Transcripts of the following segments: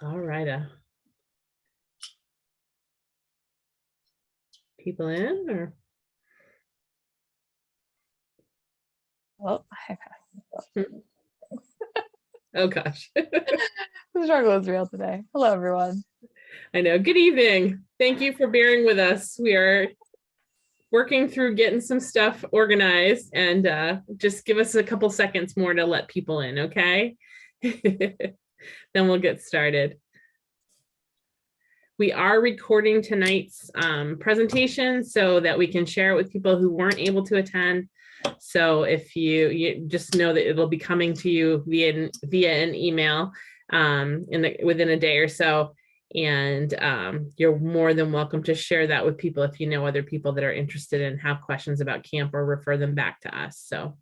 All right. People in or? Oh, Oh gosh. the struggle is real today. Hello, everyone. I know. Good evening. Thank you for bearing with us. We are working through getting some stuff organized, and just give us a couple seconds more to let people in, okay? Then we'll get started. We are recording tonight's presentation so that we can share it with people who weren't able to attend. So if you just know that it'll be coming to you via an email within a day or so. And you're more than welcome to share that with people if you know other people that are interested and have questions about camp, or refer them back to us. So.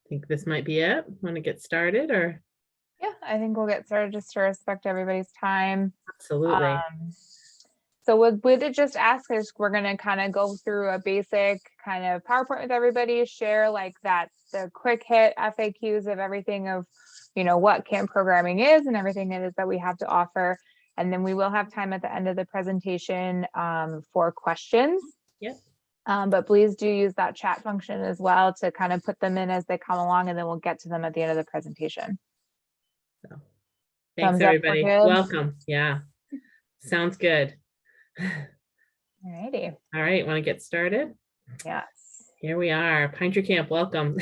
I think this might be it. Want to get started or? Yeah, I think we'll get started just to respect everybody's time. Absolutely. So with it just ask is we're going to kind of go through a basic kind of PowerPoint with everybody, share like that, the quick hit FAQs of everything of, what camp programming is and everything it is that we have to offer. And then we will have time at the end of the presentation for questions. Yep. But please do use that chat function as well to kind of put them in as they come along, and then we'll get to them at the end of the presentation. So, thanks everybody. Welcome. Yeah. Sounds good. All righty. All right. Want to get started? Yes. Here we are. Pine Tree Camp. Welcome.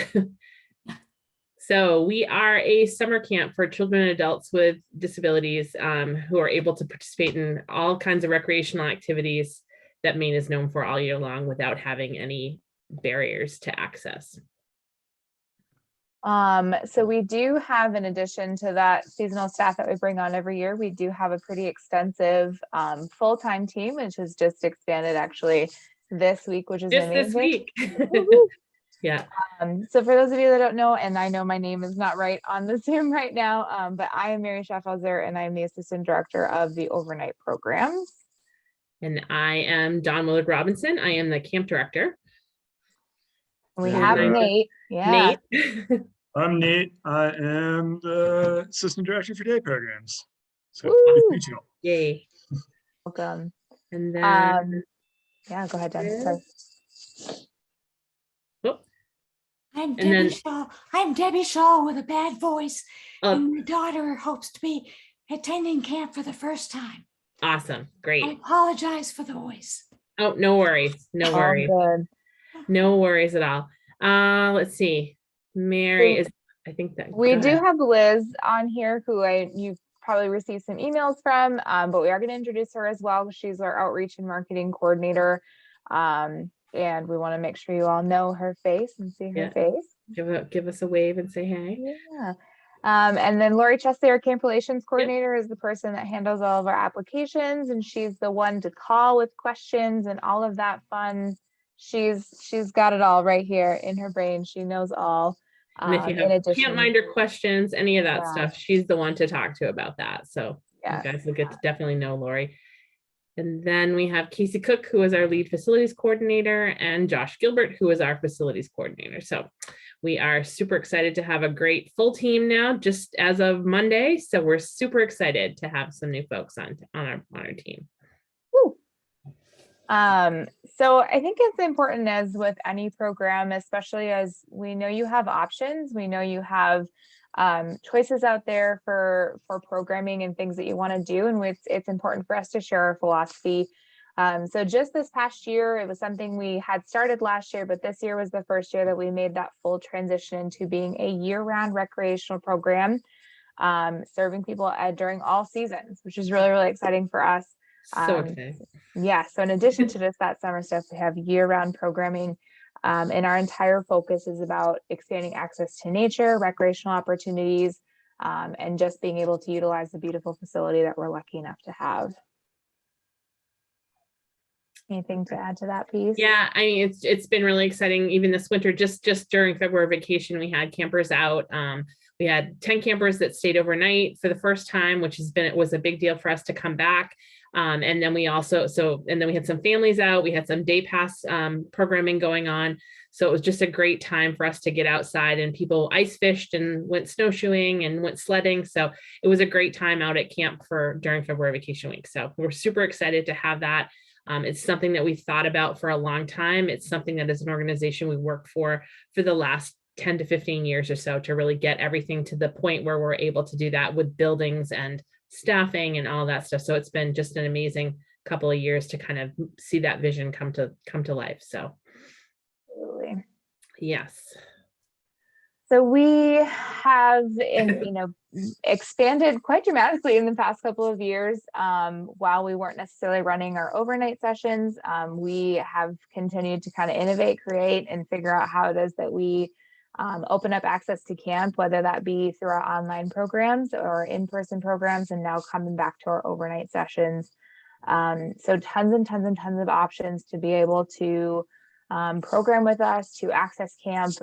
So we are a summer camp for children and adults with disabilities who are able to participate in all kinds of recreational activities that Maine is known for all year long without having any barriers to access. So we do have, in addition to that seasonal staff that we bring on every year, we do have a pretty extensive full-time team, which has just expanded actually this week, which is just amazing. This week. Yeah. So for those of you that don't know, and I know my name is not right on the Zoom right now, but I am Mary Schaffhauser, and I'm the assistant director of the overnight programs. And I am Dawn Willard Robinson. I am the camp director. We have Nate. Yeah. Nate. I'm Nate. I am the assistant director for day programs. So yay. Welcome. And then yeah, go ahead, Jen. Sorry. I'm Debbie Shaw. I'm Debbie Shaw with a bad voice. And my daughter hopes to be attending camp for the first time. Awesome. Great. I apologize for the voice. Oh, no worries. No worries. Good. No worries at all. Let's see. Mary is, I think that we do have Liz on here who you've probably received some emails from, but we are going to introduce her as well. She's our outreach and marketing coordinator. And we want to make sure you all know her face and see her face. Give us a wave and say hey. Yeah. And then Lori Chesley, our camp relations coordinator, is the person that handles all of our applications, and she's the one to call with questions and all of that fun. She's got it all right here in her brain. She knows all. And if you have camp minder questions, any of that stuff, she's the one to talk to about that. So you guys will get to definitely know Lori. And then we have Casey Cook, who is our lead facilities coordinator, and Josh Gilbert, who is our facilities coordinator. So we are super excited to have a great full team now, just as of Monday. So we're super excited to have some new folks on our team. Woo. So I think it's important, as with any program, especially as we know you have options, we know you have choices out there for programming and things that you want to do, and it's important for us to share our philosophy. So just this past year, it was something we had started last year, but this year was the first year that we made that full transition into being a year-round recreational program, serving people during all seasons, which is really, really exciting for us. So exciting. Yeah, so in addition to just that summer stuff, we have year-round programming. And our entire focus is about expanding access to nature, recreational opportunities, and just being able to utilize the beautiful facility that we're lucky enough to have. Anything to add to that piece? Yeah, I mean, it's been really exciting. Even this winter, just during February vacation, we had campers out. We had 10 campers that stayed overnight for the first time, which was a big deal for us to come back. And then we also, and then we had some families out, we had some day pass programming going on. So it was just a great time for us to get outside, and people ice fished and went snowshoeing and went sledding. So it was a great time out at camp during February vacation week. So we're super excited to have that. It's something that we thought about for a long time. It's something that as an organization we work for the last 10 to 15 years or so, to really get everything to the point where we're able to do that with buildings and staffing and all that stuff. So it's been just an amazing couple of years to kind of see that vision come to life. So Absolutely. Yes. So we have, expanded quite dramatically in the past couple of years. While we weren't necessarily running our overnight sessions, we have continued to kind of innovate, create, and figure out how it is that we open up access to camp, whether that be through our online programs or in-person programs, and now coming back to our overnight sessions. So tons and tons and tons of options to be able to program with us, to access camp,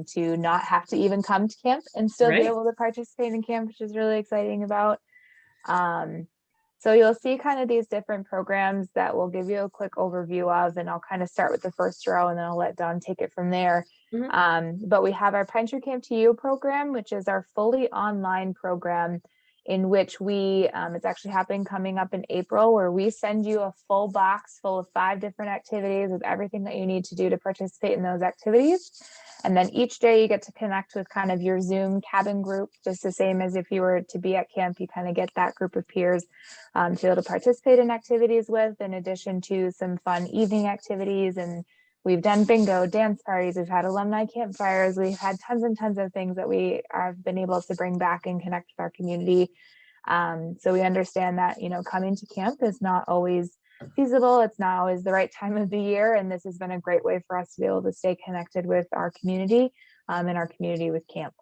to not have to even come to camp and still be able to participate in camp, which is really exciting about. So you'll see kind of these different programs that we'll give you a quick overview of, and I'll kind of start with the first row and then I'll let Dawn take it from there. But we have our Pine Tree Camp to You program, which is our fully online program in which it's actually coming up in April, where we send you a full box full of 5 different activities with everything that you need to do to participate in those activities. And then each day you get to connect with kind of your Zoom cabin group, just the same as if you were to be at camp. You kind of get that group of peers to be able to participate in activities with, in addition to some fun evening activities. And we've done bingo, dance parties, we've had alumni campfires, we've had tons and tons of things that we have been able to bring back and connect with our community. So we understand that, coming to camp is not always feasible. It's not always the right time of the year. And this has been a great way for us to be able to stay connected with our community and our community with camp.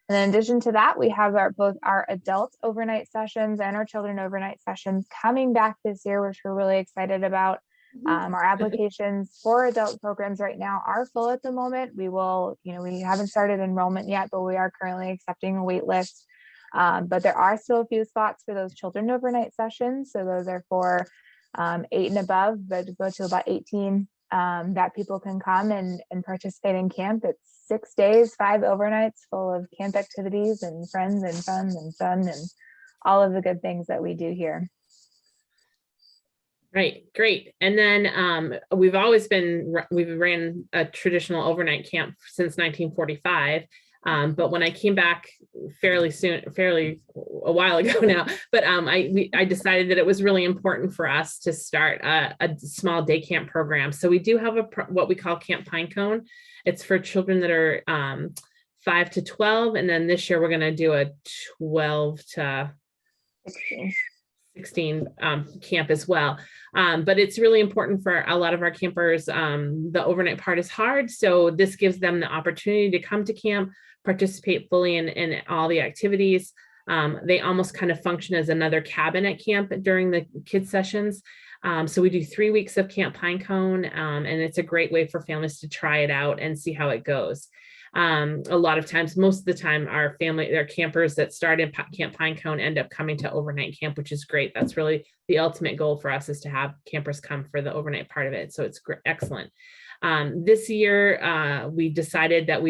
And in addition to that, we have both our adult overnight sessions and our children overnight sessions coming back this year, which we're really excited about. Our applications for adult programs right now are full at the moment. We will, we haven't started enrollment yet, but we are currently accepting a wait list. But there are still a few spots for those children overnight sessions. So those are for 8 and above, but go to about 18 that people can come and participate in camp. It's 6 days, 5 overnights full of camp activities and friends and fun and all of the good things that we do here. Right, great. And then we've ran a traditional overnight camp since 1945. But when I came back fairly a while ago now, but I decided that it was really important for us to start a small day camp program. So we do have what we call Camp Pinecone. It's for children that are 5 to 12. And then this year we're going to do a 12 to 16 camp as well. But it's really important for a lot of our campers. The overnight part is hard. So this gives them the opportunity to come to camp, participate fully in all the activities. They almost kind of function as another cabin at camp during the kids sessions. So we do 3 weeks of Camp Pinecone, and it's a great way for families to try it out and see how it goes. A lot of times, most of the time, our campers that start in Camp Pinecone end up coming to overnight camp, which is great. That's really the ultimate goal for us, is to have campers come for the overnight part of it. So it's excellent. This year, we decided that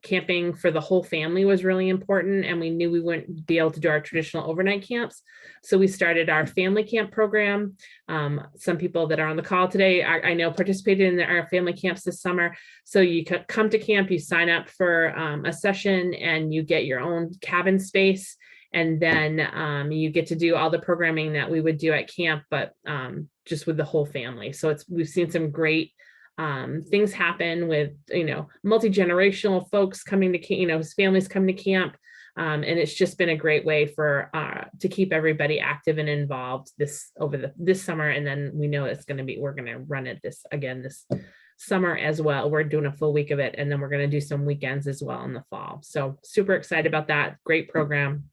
camping for the whole family was really important, and we knew we wouldn't be able to do our traditional overnight camps. So we started our family camp program. Some people that are on the call today, I know, participated in our family camps this summer. So you could come to camp, you sign up for a session, and you get your own cabin space. And then you get to do all the programming that we would do at camp, but just with the whole family. So we've seen some great things happen with, multi-generational folks coming to, families coming to camp. And it's just been a great way to keep everybody active and involved this summer. And then we know we're going to run it this summer as well. We're doing a full week of it. And then we're going to do some weekends as well in the fall. So super excited about that. Great program.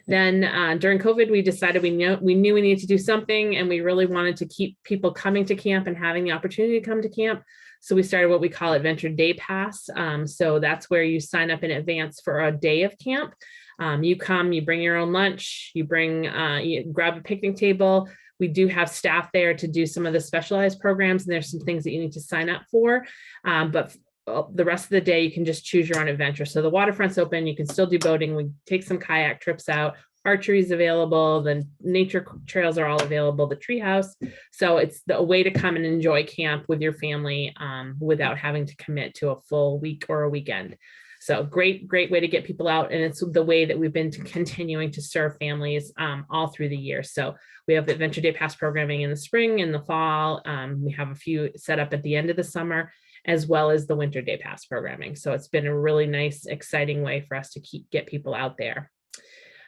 Then during COVID, we decided we knew we needed to do something, and we really wanted to keep people coming to camp and having the opportunity to come to camp. So we started what we call Adventure Day Pass. So that's where you sign up in advance for a day of camp. You come, you bring your own lunch, you grab a picnic table. We do have staff there to do some of the specialized programs, and there's some things that you need to sign up for. But the rest of the day, you can just choose your own adventure. So the waterfront's open, you can still do boating. We take some kayak trips out. Archery is available. The nature trails are all available, the treehouse. So it's a way to come and enjoy camp with your family without having to commit to a full week or a weekend. So great way to get people out. And it's the way that we've been continuing to serve families all through the year. So we have the Adventure Day Pass programming in the spring and the fall. We have a few set up at the end of the summer, as well as the Winter Day Pass programming. So it's been a really nice, exciting way for us to get people out there.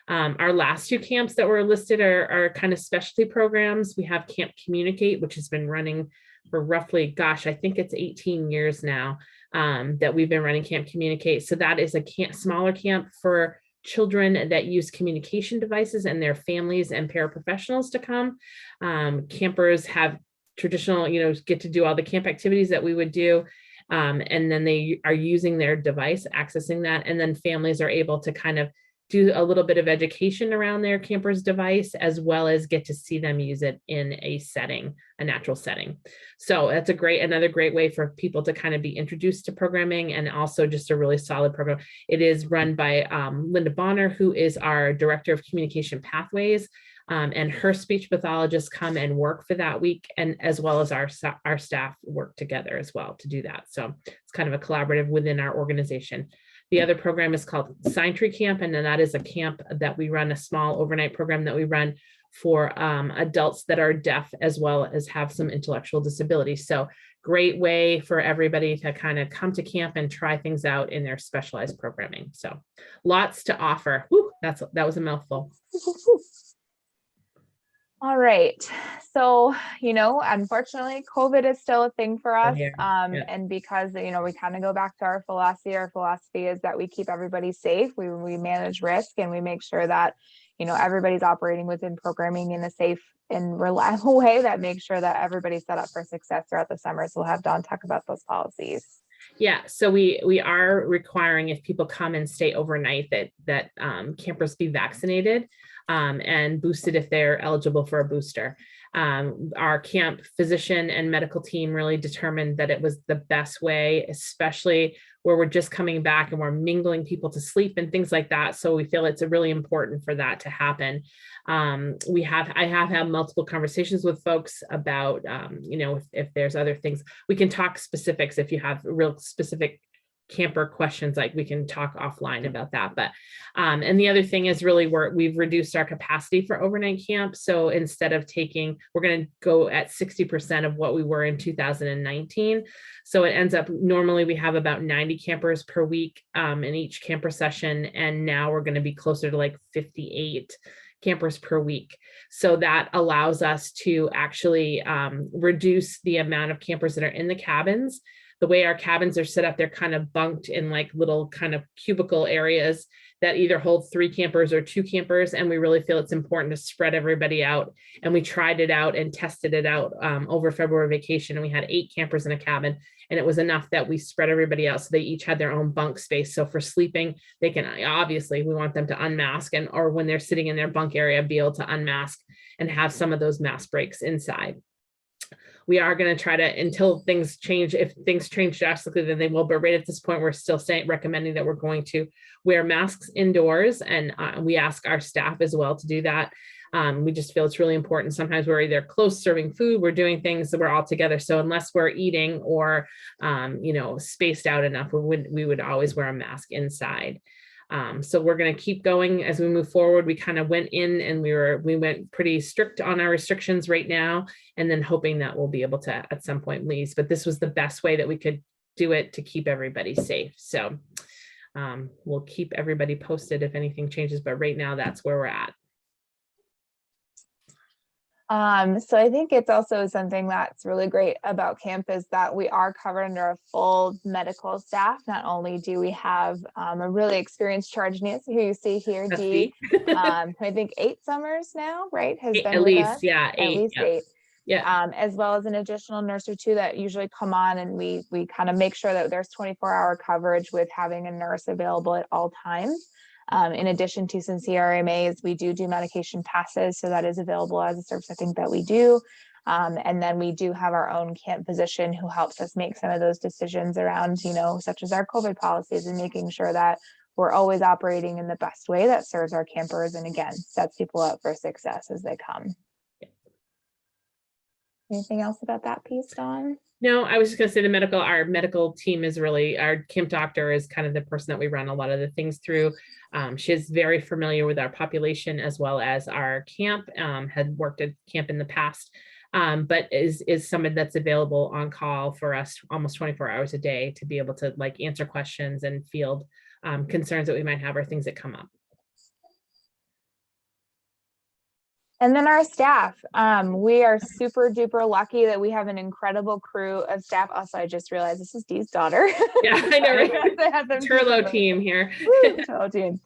Our last two camps that were listed are kind of specialty programs. We have Camp Communicate, which has been running for roughly, I think it's 18 years now that we've been running Camp Communicate. So that is a smaller camp for children that use communication devices and their families and paraprofessionals to come. Campers have traditional, get to do all the camp activities that we would do. And then they are using their device, accessing that. And then families are able to kind of do a little bit of education around their camper's device, as well as get to see them use it in a natural setting. So that's another great way for people to kind of be introduced to programming, and also just a really solid program. It is run by Linda Bonner, who is our Director of Communication Pathways, and her speech pathologists come and work for that week, and as well as our staff work together as well to do that. So it's kind of a collaborative within our organization. The other program is called Sign Tree Camp, and then that is a camp that we run, a small overnight program that we run for adults that are deaf, as well as have some intellectual disabilities. So great way for everybody to kind of come to camp and try things out in their specialized programming. So lots to offer. Whew, that was a mouthful. All right. So, unfortunately, COVID is still a thing for us. And because, we kind of go back to our philosophy is that we keep everybody safe. We manage risk, and we make sure that, everybody's operating within programming in a safe and reliable way that makes sure that everybody's set up for success throughout the summer. So we'll have Dawn talk about those policies. Yeah, so we are requiring, if people come and stay overnight, that campers be vaccinated and boosted if they're eligible for a booster. Our camp physician and medical team really determined that it was the best way, especially where we're just coming back and we're mingling people to sleep and things like that. So we feel it's really important for that to happen. I have had multiple conversations with folks about, if there's other things, we can talk specifics. If you have real specific camper questions, like we can talk offline about that. But and the other thing is really we've reduced our capacity for overnight camp. So instead of we're going to go at 60% of what we were in 2019. So it ends up, normally we have about 90 campers per week in each camper session. And now we're going to be closer to like 58 campers per week. So that allows us to actually reduce the amount of campers that are in the cabins. The way our cabins are set up, they're kind of bunked in like little kind of cubicle areas that either hold 3 campers or 2 campers. And we really feel it's important to spread everybody out. And we tried it out and tested it out over February vacation. And we had 8 campers in a cabin, and it was enough that we spread everybody out. So they each had their own bunk space. So for sleeping, they can, obviously we want them to unmask, or when they're sitting in their bunk area, be able to unmask and have some of those mask breaks inside. We are going to try to, until things change, if things change drastically, then they will. But right at this point, we're still recommending that we're going to wear masks indoors. And we ask our staff as well to do that. We just feel it's really important. Sometimes we're either close serving food, we're doing things that we're all together. So unless we're eating or, spaced out enough, we would always wear a mask inside. So we're going to keep going as we move forward. We kind of went in and we went pretty strict on our restrictions right now, and then hoping that we'll be able to at some point leave. But this was the best way that we could do it to keep everybody safe. So we'll keep everybody posted if anything changes, but right now that's where we're at. So I think it's also something that's really great about camp is that we are covered under a full medical staff. Not only do we have a really experienced charge nurse who you see here, Dee, I think 8 summers now, right? Has been at with least, us. yeah, 8. At least yeah. 8. Yeah. As well as an additional nurse or 2 that usually come on, and we kind of make sure that there's 24-hour coverage with having a nurse available at all times. In addition to some CRMAs, we do medication passes. So that is available as a service I think that we do. And then we do have our own camp physician who helps us make some of those decisions around, such as our COVID policies, and making sure that we're always operating in the best way that serves our campers. And again, sets people up for success as they come. Anything else about that piece, Dawn? No, I was just going to say our medical team is really, our camp doctor is kind of the person that we run a lot of the things through. She's very familiar with our population as well as our camp, had worked at camp in the past, but is someone that's available on call for us almost 24 hours a day to be able to answer questions and field concerns that we might have or things that come up. And then our staff, we are super duper lucky that we have an incredible crew of staff. Also, I just realized this is Dee's daughter. Yeah, I know, right? Turlo team here. Turlo team.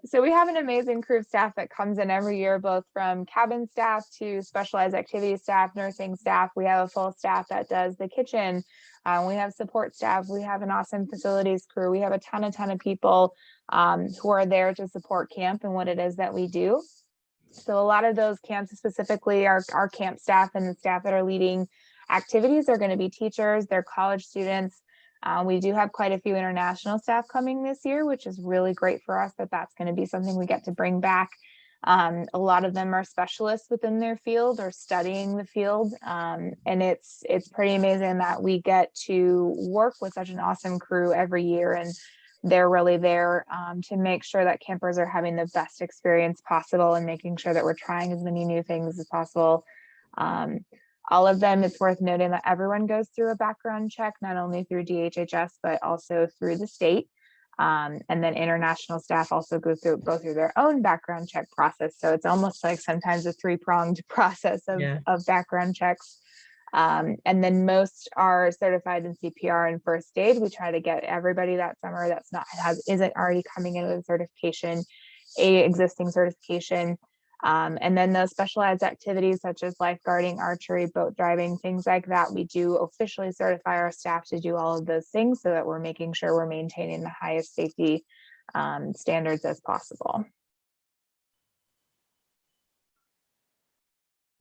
So we have an amazing crew of staff that comes in every year, both from cabin staff to specialized activity staff, nursing staff. We have a full staff that does the kitchen. We have support staff. We have an awesome facilities crew. We have a ton of people who are there to support camp and what it is that we do. So a lot of those camps, specifically our camp staff and the staff that are leading activities, are going to be teachers, they're college students. We do have quite a few international staff coming this year, which is really great for us, that's going to be something we get to bring back. A lot of them are specialists within their field or studying the field. And it's pretty amazing that we get to work with such an awesome crew every year. And they're really there to make sure that campers are having the best experience possible and making sure that we're trying as many new things as possible. All of them, it's worth noting that everyone goes through a background check, not only through DHHS, but also through the state. And then international staff also go through their own background check process. So it's almost like sometimes a three-pronged process of background checks. And then most are certified in CPR and first aid. We try to get everybody that summer isn't already coming in with a certification, existing certification. And then those specialized activities such as lifeguarding, archery, boat driving, things like that, we do officially certify our staff to do all of those things so that we're making sure we're maintaining the highest safety standards as possible.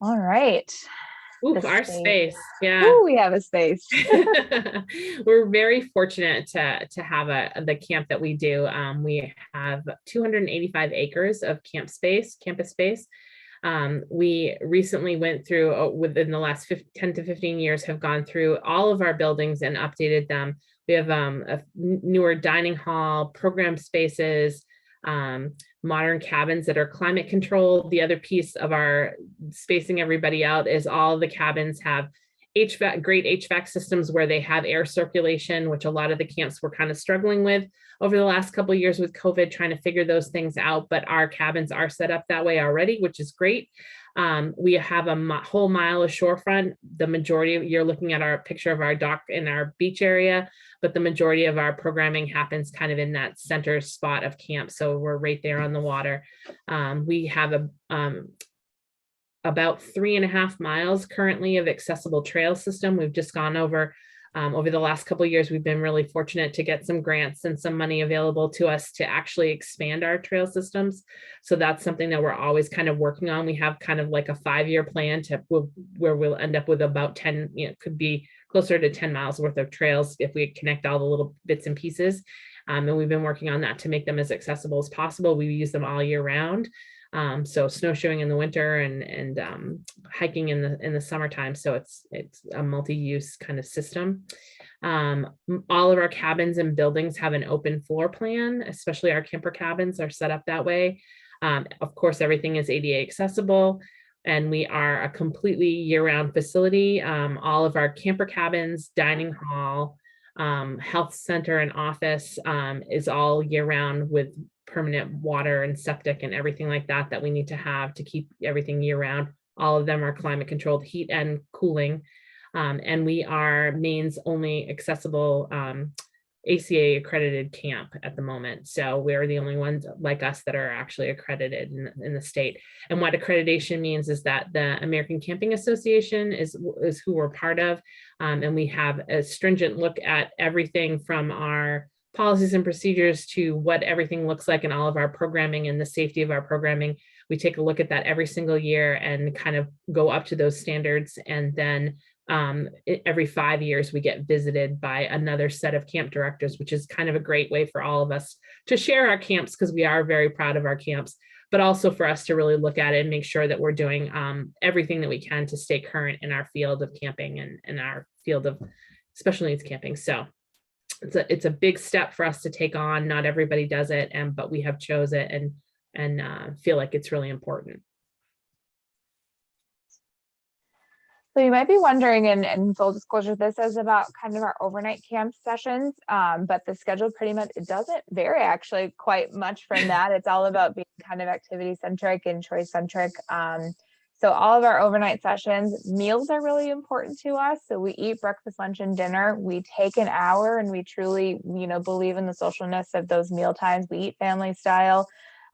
All right. Ooh, our space. Yeah. Ooh, we have a space. We're very fortunate to have the camp that we do. We have 285 acres of campus space. We recently went through, within the last 10 to 15 years, have gone through all of our buildings and updated them. We have a newer dining hall, program spaces, modern cabins that are climate controlled. The other piece of our spacing everybody out is all the cabins have great HVAC systems where they have air circulation, which a lot of the camps were kind of struggling with over the last couple of years with COVID, trying to figure those things out. But our cabins are set up that way already, which is great. We have a whole mile of shorefront. The majority of, you're looking at our picture of our dock in our beach area, but the majority of our programming happens kind of in that center spot of camp. So we're right there on the water. We have about 3.5 miles currently of accessible trail system. We've just gone over the last couple of years. We've been really fortunate to get some grants and some money available to us to actually expand our trail systems. So that's something that we're always kind of working on. We have kind of like a 5-year plan where we'll end up with about 10, could be closer to 10 miles worth of trails if we connect all the little bits and pieces. And we've been working on that to make them as accessible as possible. We use them all year round. So snowshoeing in the winter and hiking in the summertime. So it's a multi-use kind of system. All of our cabins and buildings have an open floor plan, especially our camper cabins are set up that way. Of course, everything is ADA accessible, and we are a completely year-round facility. All of our camper cabins, dining hall, health center and office is all year-round with permanent water and septic and everything like that we need to have to keep everything year round. All of them are climate controlled, heat and cooling. And we are Maine's only accessible ACA accredited camp at the moment. So we're the only ones like us that are actually accredited in the state. And what accreditation means is that the American Camping Association is who we're part of. And we have a stringent look at everything from our policies and procedures to what everything looks like in all of our programming and the safety of our programming. We take a look at that every single year and kind of go up to those standards. And then every 5 years, we get visited by another set of camp directors, which is kind of a great way for all of us to share our camps, because we are very proud of our camps, but also for us to really look at it and make sure that we're doing everything that we can to stay current in our field of camping and our field of special needs camping. So it's a big step for us to take on. Not everybody does it, but we have chose it and feel like it's really important. So you might be wondering, and full disclosure, this is about kind of our overnight camp sessions, but the schedule pretty much, it doesn't vary actually quite much from that. It's all about being kind of activity centric and choice centric. So all of our overnight sessions, meals are really important to us. So we eat breakfast, lunch, and dinner. We take an hour, and we truly, believe in the socialness of those meal times. We eat family style.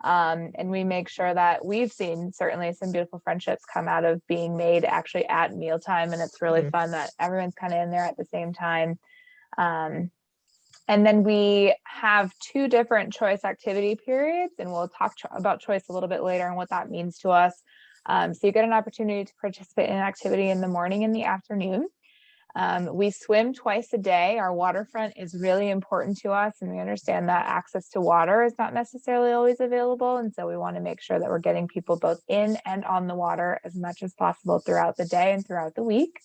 And we make sure that we've seen certainly some beautiful friendships come out of being made actually at mealtime. And it's really fun that everyone's kind of in there at the same time. And then we have 2 different choice activity periods, and we'll talk about choice a little bit later and what that means to us. So you get an opportunity to participate in an activity in the morning and the afternoon. We swim twice a day. Our waterfront is really important to us, and we understand that access to water is not necessarily always available. And so we want to make sure that we're getting people both in and on the water as much as possible throughout the day and throughout the week.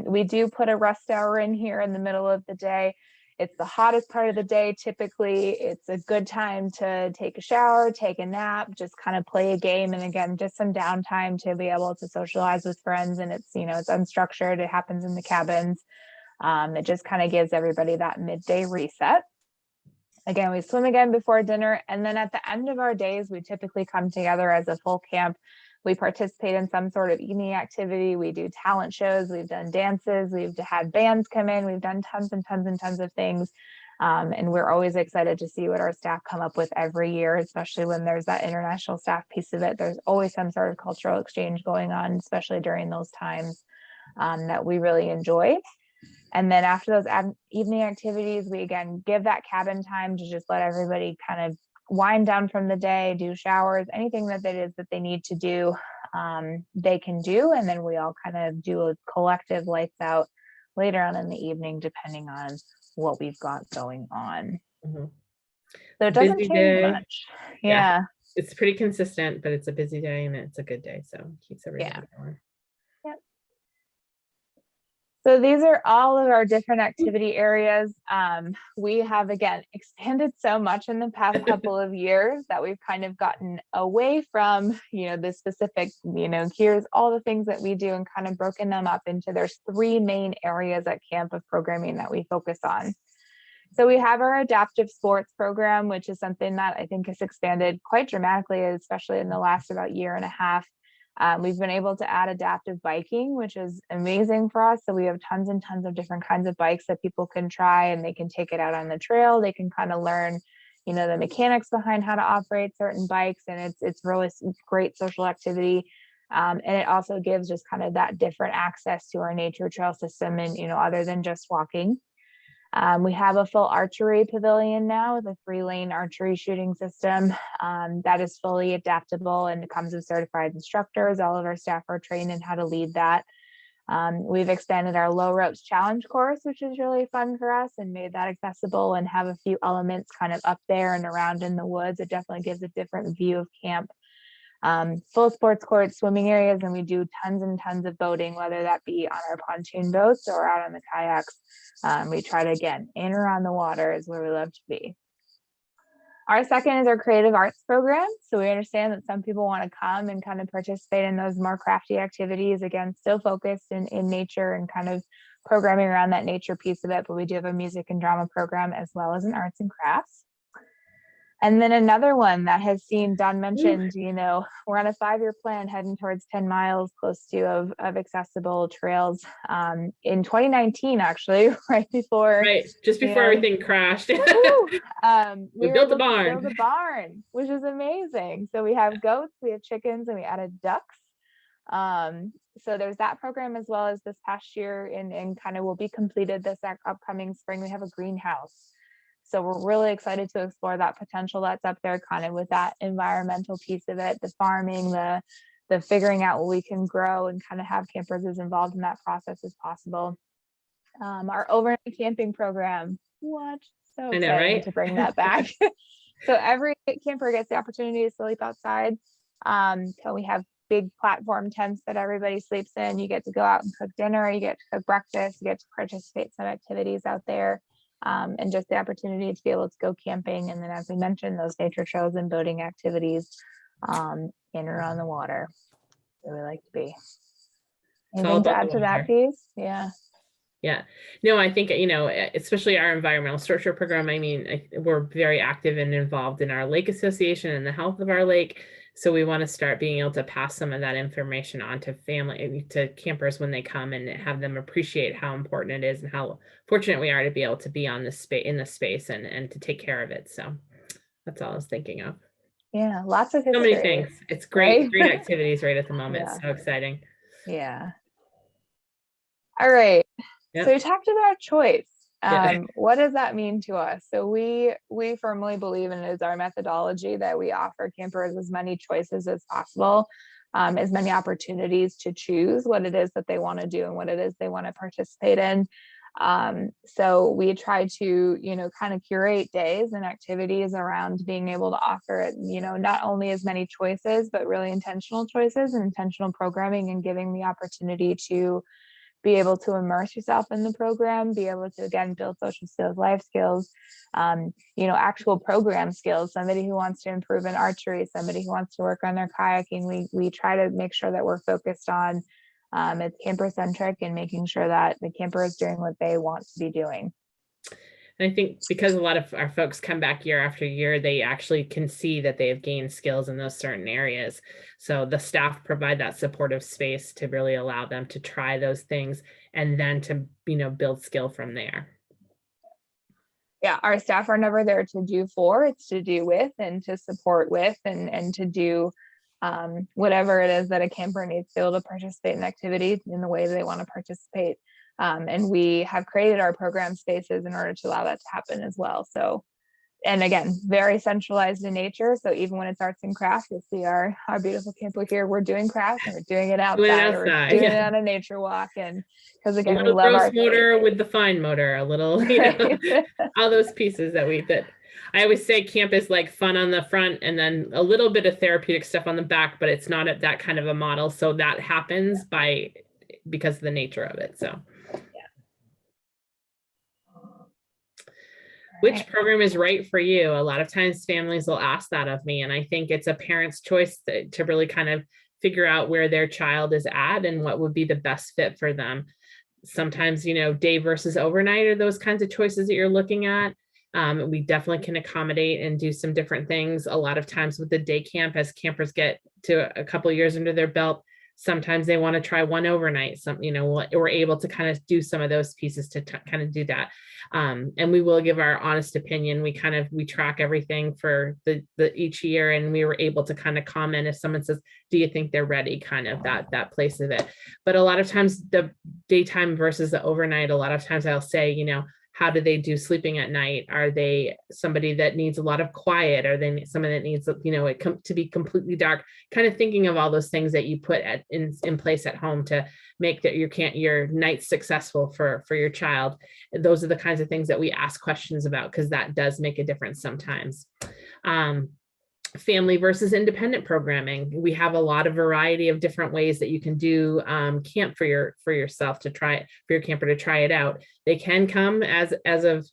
We do put a rest hour in here in the middle of the day. It's the hottest part of the day. Typically, it's a good time to take a shower, take a nap, just kind of play a game. And again, just some downtime to be able to socialize with friends. And it's, it's unstructured. It happens in the cabins. It just kind of gives everybody that midday reset. Again, we swim again before dinner. And then at the end of our days, we typically come together as a full camp. We participate in some sort of evening activity. We do talent shows. We've done dances. We've had bands come in. We've done tons and tons and tons of things. And we're always excited to see what our staff come up with every year, especially when there's that international staff piece of it. There's always some sort of cultural exchange going on, especially during those times that we really enjoy. And then after those evening activities, we again give that cabin time to just let everybody kind of wind down from the day, do showers, anything that it is that they need to do, they can do. And then we all kind of do a collective lights out later on in the evening, depending on what we've got going on. So it doesn't change much. Yeah. It's pretty consistent, but it's a busy day and it's a good day. So it keeps everybody going. So these are all of our different activity areas. We have, again, expanded so much in the past couple of years that we've kind of gotten away from, the specific, here's all the things that we do, and kind of broken them up into, there's 3 main areas at camp of programming that we focus on. So we have our adaptive sports program, which is something that I think has expanded quite dramatically, especially in the last about year and a half. We've been able to add adaptive biking, which is amazing for us. So we have tons and tons of different kinds of bikes that people can try, and they can take it out on the trail. They can kind of learn, the mechanics behind how to operate certain bikes. And it's really great social activity. And it also gives just kind of that different access to our nature trail system and, other than just walking. We have a full archery pavilion now with a 3-lane archery shooting system that is fully adaptable and it comes with certified instructors. All of our staff are trained in how to lead that. We've expanded our low ropes challenge course, which is really fun for us, and made that accessible and have a few elements kind of up there and around in the woods. It definitely gives a different view of camp. Full sports courts, swimming areas, and we do tons and tons of boating, whether that be on our pontoon boats or out on the kayaks. We try to, again, in or on the water is where we love to be. Our second is our creative arts program. So we understand that some people want to come and kind of participate in those more crafty activities, again, still focused in nature and kind of programming around that nature piece of it. But we do have a music and drama program as well as an arts and crafts. And then another one that has seen, Don mentioned, we're on a 5-year plan heading towards 10 miles close to of accessible trails. In 2019, actually, just before everything crashed. we built a barn. Build a barn, which is amazing. So we have goats, we have chickens, and we added ducks. So there's that program, as well as this past year and kind of will be completed this upcoming spring. We have a greenhouse. So we're really excited to explore that potential that's up there, kind of with that environmental piece of it, the farming, the figuring out what we can grow, and kind of have campers as involved in that process as possible. Our overnight camping program, what? So exciting, I know, right? To bring that back. So every camper gets the opportunity to sleep outside. So we have big platform tents that everybody sleeps in. You get to go out and cook dinner, you get to cook breakfast, you get to participate in some activities out there, and just the opportunity to be able to go camping. And then, as we mentioned, those nature trails and boating activities in and around the water, where we like to be. Anything to add to that piece? Yeah. Yeah, no, I think, you know, especially our environmental stewardship program, I mean, we're very active and involved in our lake association and the health of our lake. So we want to start being able to pass some of that information on to campers when they come, and have them appreciate how important it is and how fortunate we are to be able to be on this space, in this space, and to take care of it. So that's all I was thinking of. Yeah, lots of history. So many things. It's great, right? Great activities right at the moment. Yeah. So exciting. Yeah. All right. Yep. So we talked about choice. What does that mean to us? So we firmly believe, and it is our methodology, that we offer campers as many choices as possible, as many opportunities to choose what it is that they want to do and what it is they want to participate in. So we try to, you know, kind of curate days and activities around being able to offer, you know, not only as many choices, but really intentional choices and intentional programming, and giving the opportunity to be able to immerse yourself in the program, be able to, again, build social skills, life skills, you know, actual program skills. Somebody who wants to improve in archery, somebody who wants to work on their kayaking, we try to make sure that we're focused on it's camper-centric, and making sure that the camper is doing what they want to be doing. And I think because a lot of our folks come back year after year, they actually can see that they have gained skills in those certain areas. So the staff provide that supportive space to really allow them to try those things, and then to, you know, build skill from there. Yeah, our staff are never there to do for, it's to do with, and to support with, and to do whatever it is that a camper needs to be able to participate in activities in the way they want to participate. And we have created our program spaces in order to allow that to happen as well. So, and again, very centralized in nature. So even when it's arts and crafts, you'll see our beautiful camper here. We're doing crafts, and we're doing it outside. We're doing it on a nature walk. And because, again, we love our motor with the fine motor, a little, you know, all those pieces that I always say camp is like fun on the front, and then a little bit of therapeutic stuff on the back, but it's not at that kind of a model. So that happens because of the nature of it. So. Which program is right for you? A lot of times families will ask that of me, and I think it's a parent's choice to really kind of figure out where their child is at and what would be the best fit for them. Sometimes, you know, day versus overnight are those kinds of choices that you're looking at. We definitely can accommodate and do some different things. A lot of times with the day camp, as campers get to a couple of years under their belt, sometimes they want to try one overnight. You know, we're able to kind of do some of those pieces to kind of do that. And we will give our honest opinion. We track everything for the each year, and we were able to kind of comment if someone says, do you think they're ready? Kind of that place of it. But a lot of times the daytime versus the overnight, a lot of times I'll say, you know, how do they do sleeping at night? Are they somebody that needs a lot of quiet? Are they somebody that needs, you know, it to be completely dark? Kind of thinking of all those things that you put in place at home to make that your night successful for your child. Those are the kinds of things that we ask questions about, because that does make a difference sometimes. Family versus independent programming. We have a lot of variety of different ways that you can do camp for yourself to try it, for your camper to try it out. They can come as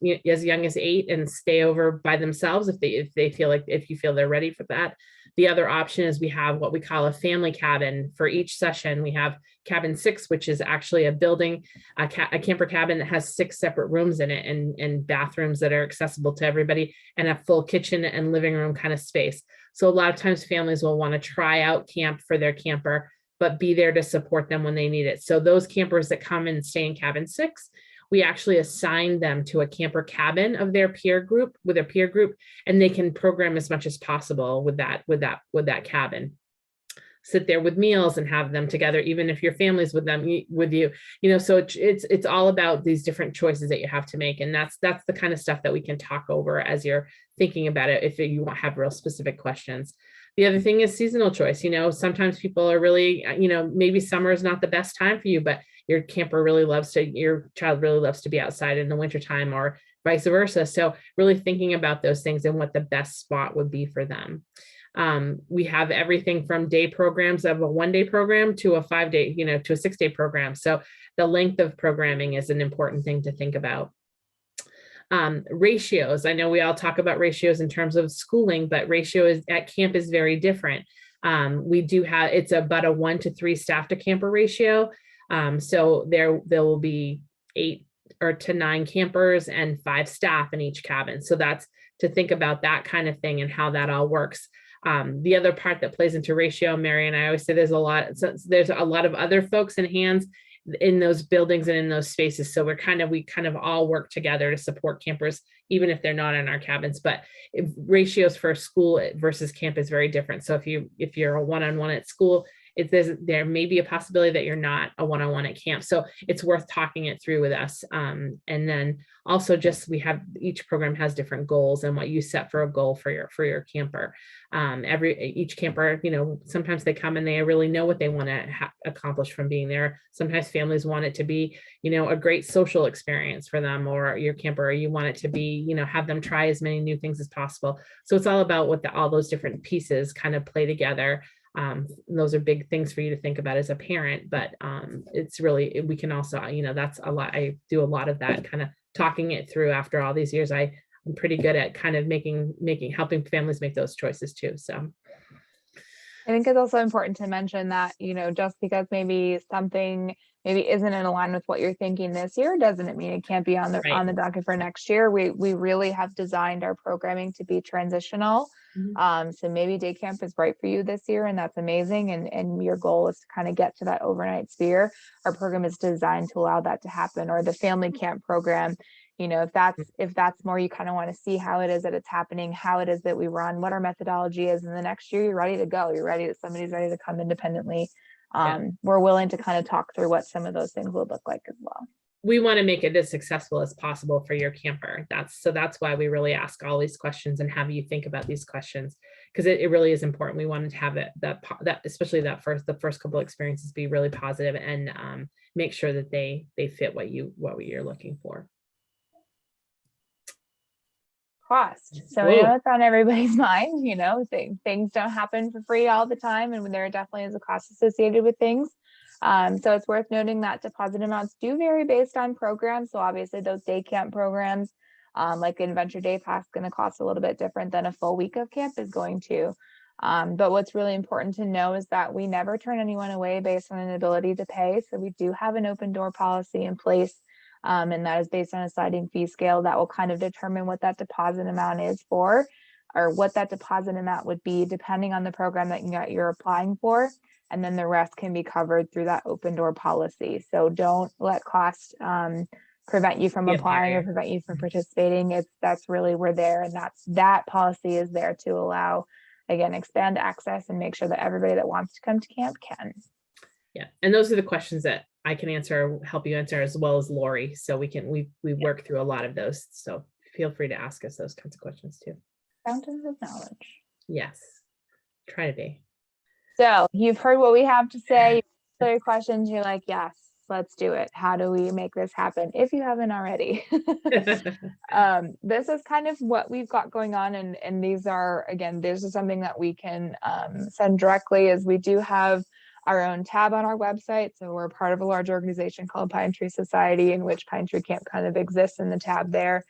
young as 8 and stay over by themselves if you feel they're ready for that. The other option is we have what we call a family cabin. For each session, we have cabin 6, which is actually a building, a camper cabin that has 6 separate rooms in it, and bathrooms that are accessible to everybody, and a full kitchen and living room kind of space. So a lot of times families will want to try out camp for their camper, but be there to support them when they need it. So those campers that come and stay in cabin 6, we actually assign them to a camper cabin of their peer group, and they can program as much as possible with that cabin. sit there with meals and have them together, even if your family's with them, with you, so it's all about these different choices that you have to make. And that's the kind of stuff that we can talk over as you're thinking about it, if you have real specific questions. The other thing is seasonal choice. Sometimes people are really, maybe summer is not the best time for you, but your child really loves to be outside in the wintertime, or vice versa. So really thinking about those things and what the best spot would be for them. We have everything from day programs of a 1-day program to a 5-day, to a 6-day program. So the length of programming is an important thing to think about. Ratios. I know we all talk about ratios in terms of schooling, but ratio at camp is very different. We do have, it's about a 1 to 3 staff to camper ratio. So there will be 8 to 9 campers and 5 staff in each cabin. So that's to think about that kind of thing and how that all works. The other part that plays into ratio, Mary and I always say there's a lot of other folks and hands in those buildings and in those spaces. So we kind of all work together to support campers, even if they're not in our cabins. But ratios for school versus camp is very different. So if you're a one-on-one at school, there may be a possibility that you're not a one-on-one at camp. So it's worth talking it through with us. And then also each program has different goals, and what you set for a goal for your camper. Each camper, sometimes they come and they really know what they want to accomplish from being there. Sometimes families want it to be, a great social experience for them, or your camper, or you want it to be, have them try as many new things as possible. So it's all about what all those different pieces kind of play together. Those are big things for you to think about as a parent, but it's really, we can also, that's a lot. I do a lot of that kind of talking it through after all these years. I'm pretty good at kind of helping families make those choices too. So I think it's also important to mention that, just because maybe something isn't in line with what you're thinking this year, doesn't mean it can't be on the docket for next year. We really have designed our programming to be transitional. Mm-hmm. So maybe day camp is right for you this year, and that's amazing. And your goal is to kind of get to that overnight sphere. Our program is designed to allow that to happen. Or the family camp program, if that's more, you kind of want to see how it is that it's happening, how it is that we run, what our methodology is. And the next year you're ready to go. Somebody's ready to come independently. We're willing to kind of talk through what some of those things will look like as well. We want to make it as successful as possible for your camper. That's why we really ask all these questions and have you think about these questions, because it really is important. We wanted to have it that especially the first couple of experiences be really positive and make sure that they fit what you're looking for. Cost. So I know it's on everybody's mind, things don't happen for free all the time, and there definitely is a cost associated with things. So it's worth noting that deposit amounts do vary based on programs. So obviously those day camp programs, like Adventure Day Pass, going to cost a little bit different than a full week of camp is going to. But what's really important to know is that we never turn anyone away based on an ability to pay. So we do have an open door policy in place. And that is based on a sliding fee scale that will kind of determine what that deposit amount is for, or what that deposit amount would be depending on the program that you're applying for. And then the rest can be covered through that open door policy. So don't let cost prevent you from applying or prevent you from participating. That's really, we're there, and that policy is there to allow, again, expand access and make sure that everybody that wants to come to camp can. Yeah, and those are the questions that I can help you answer, as well as Lori. So we work through a lot of those. So feel free to ask us those kinds of questions too. Fountains of knowledge. Yes, try to be. So you've heard what we have to say. Your questions, you're like, yes, let's do it. How do we make this happen? If you haven't already. This is kind of what we've got going on. And these are, again, this is something that we can send directly, as we do have our own tab on our website. So we're part of a large organization called Pine Tree Society, in which Pine Tree Camp kind of exists in the tab there.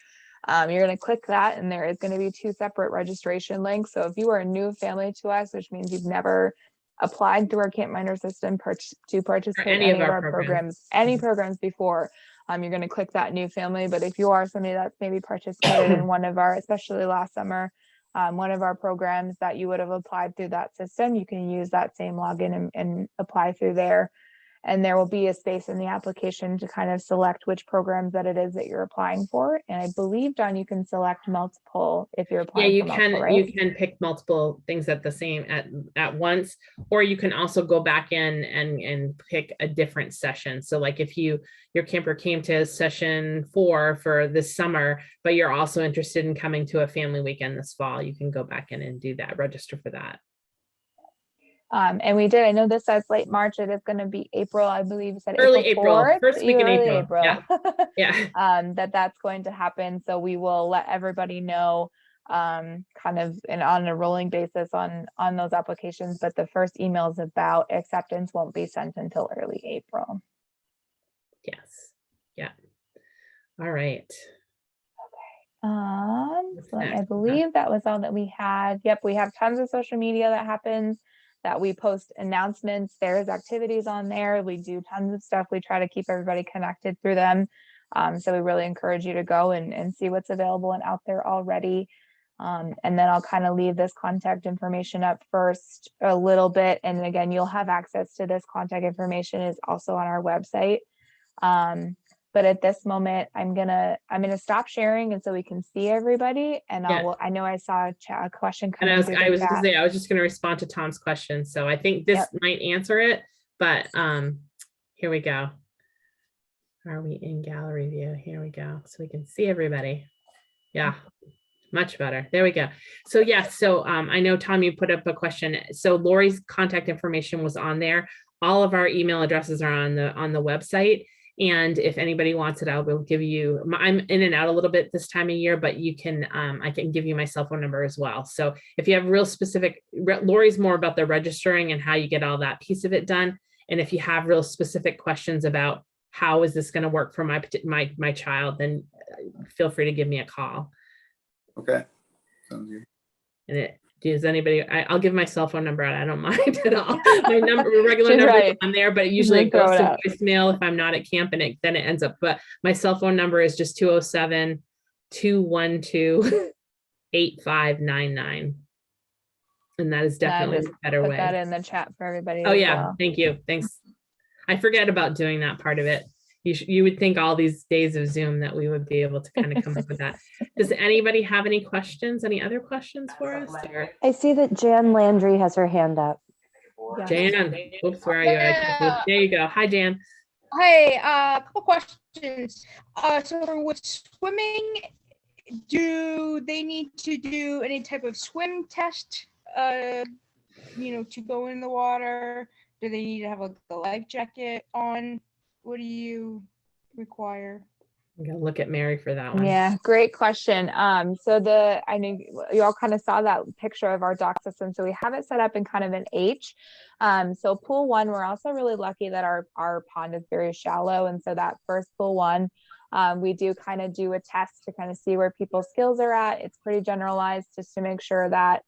You're going to click that, and there is going to be 2 separate registration links. So if you are a new family to us, which means you've never applied through our CampMinder system to participate in any of our programs, any programs before, you're going to click that new family. But if you are somebody that's maybe participated in one of our, especially last summer, one of our programs that you would have applied through that system, you can use that same login and apply through there. And there will be a space in the application to kind of select which programs that it is that you're applying for. And I believe, Don, you can select multiple if you're applying for multiple, right? You can pick multiple things at once, or you can also go back in and pick a different session. So like if your camper came to session 4 for this summer, but you're also interested in coming to a family weekend this fall, you can go back in and do that, register for that. And we did, I know this says late March, it is going to be April, I believe you said early April, 4th, first week in April. Yeah. That's going to happen. So we will let everybody know kind of on a rolling basis on those applications, but the first emails about acceptance won't be sent until early April. Yes. Yeah. All right. So I believe that was all that we had. Yep, we have tons of social media that happens, that we post announcements. There's activities on there. We do tons of stuff. We try to keep everybody connected through them. So we really encourage you to go and see what's available and out there already. And then I'll kind of leave this contact information up first a little bit. And again, you'll have access to this contact information is also on our website. But at this moment, I'm gonna stop sharing, and so we can see everybody. And I know I saw a question coming. And I was just gonna respond to Tom's question. So I think this might answer it, but here we go. Are we in gallery view? Here we go. So we can see everybody. Yeah, much better. There we go. So yeah, so I know Tom, you put up a question. So Lori's contact information was on there. All of our email addresses are on the website. And if anybody wants it, I will give you, I'm in and out a little bit this time of year, but you can, I can give you my cell phone number as well. So if you have real specific, Lori's more about the registering and how you get all that piece of it done. And if you have real specific questions about how is this going to work for my child, then feel free to give me a call. Okay. Sounds good. And does anybody, I'll give my cell phone number out. I don't mind at all. My regular number is on there, but usually it goes to voicemail if I'm not at camp, and then it ends up, but my cell phone number is just 207-212-8599. And that is definitely a better way. Put that in the chat for everybody. Oh yeah. Well. Thank you. Thanks. I forget about doing that part of it. You would think all these days of Zoom that we would be able to kind of come up with that. Does anybody have any questions? Any other questions for us? Or? I see that Jan Landry has her hand up. Jan, oops, where are you? There you go. Hi, Jan. Hi, a couple questions. So with swimming, do they need to do any type of swim test, to go in the water? Do they need to have a life jacket on? What do you require? I'm gonna look at Mary for that one. Yeah, great question. So I know you all kind of saw that picture of our dock system. So we have it set up in kind of an H. So pool 1, we're also really lucky that our pond is very shallow. And so that first pool 1, we do kind of do a test to kind of see where people's skills are at. It's pretty generalized just to make sure that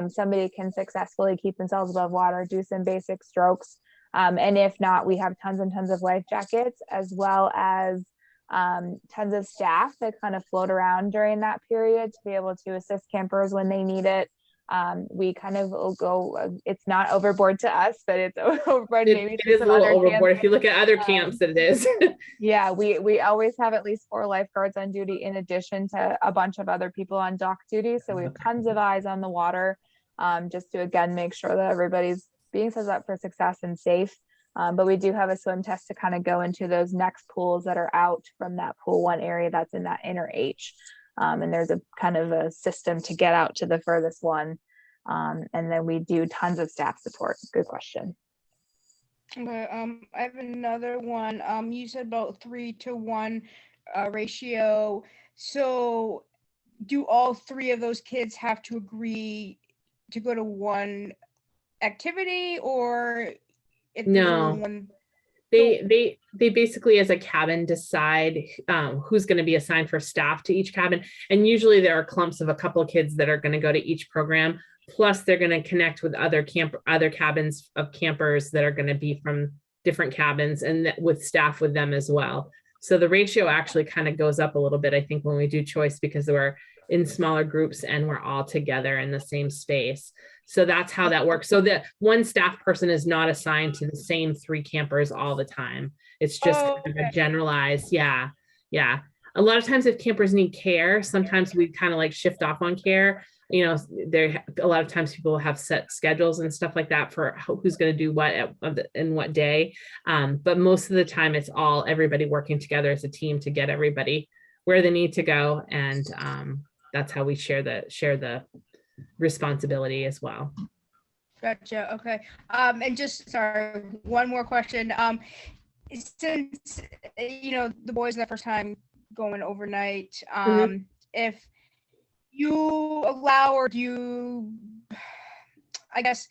somebody can successfully keep themselves above water, do some basic strokes. And if not, we have tons and tons of life jackets, as well as tons of staff that kind of float around during that period to be able to assist campers when they need it. We kind of will go, it's not overboard to us, but it's overboard maybe it is a little overboard. If you look at other camps, it is. Yeah, we always have at least 4 lifeguards on duty in addition to a bunch of other people on dock duty. So we have tons of eyes on the water, just to, again, make sure that everybody's being set up for success and safe. But we do have a swim test to kind of go into those next pools that are out from that pool 1 area that's in that inner H. And there's a kind of a system to get out to the furthest one. And then we do tons of staff support. Good question. Okay, I have another one. You said about 3-to-1 ratio. So do all 3 of those kids have to agree to go to one activity, or if no, they basically as a cabin decide who's going to be assigned for staff to each cabin, and usually there are clumps of a couple of kids that are going to go to each program, plus they're going to connect with other cabins of campers that are going to be from different cabins and with staff with them as well. So the ratio actually kind of goes up a little bit, I think, when we do choice, because in smaller groups and we're all together in the same space. So that's how that works. So that one staff person is not assigned to the same 3 campers all the time. It's just kind of a generalized, yeah. A lot of times if campers need care, sometimes we kind of like shift off on care. You know, there a lot of times people have set schedules and stuff like that for who's going to do what in what day. But most of the time it's all everybody working together as a team to get everybody where they need to go. And that's how we share the responsibility as well. Gotcha. Okay. And just sorry, one more question. Since you know the boys are the first time going overnight, if you allow, or do you, I guess,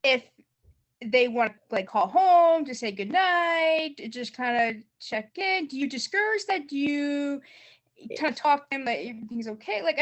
if they want to like call home to say goodnight, just kind of check in, do you discourage that? Do you kind of talk to them that everything's okay? Like,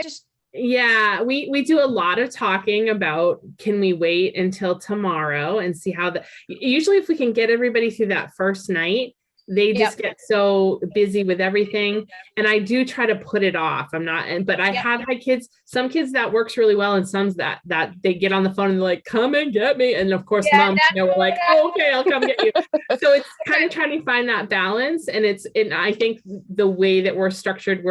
yeah, we do a lot of talking about, can we wait until tomorrow and see how usually if we can get everybody through that first night, they just get so busy with everything. And I do try to put it off. But I have had some kids that works really well, and some that they get on the phone and they're like, come and get me. And of course, moms, we're like, oh, okay, I'll come get you. So it's kind of trying to find that balance. And I think the way that we're structured,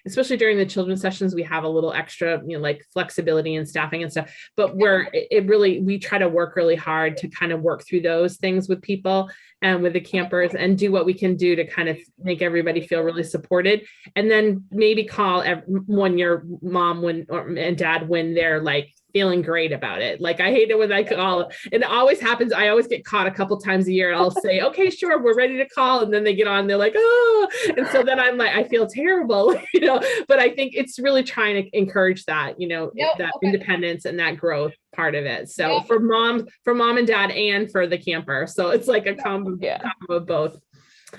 especially during the children's sessions, we have a little extra, like flexibility and staffing and stuff, but we try to work really hard to kind of work through those things with people and with the campers and do what we can do to kind of make everybody feel really supported. And then maybe call when your mom and dad, when they're like feeling great about it. Like I hate it when I call, and it always happens. I always get caught a couple times a year. I'll say, okay, sure, we're ready to call. And then they get on, they're like, oh, and so then I'm like, I feel terrible, but I think it's really trying to encourage that, that independence and that growth part of it. So for mom and dad and for the camper. So it's like a combo of both.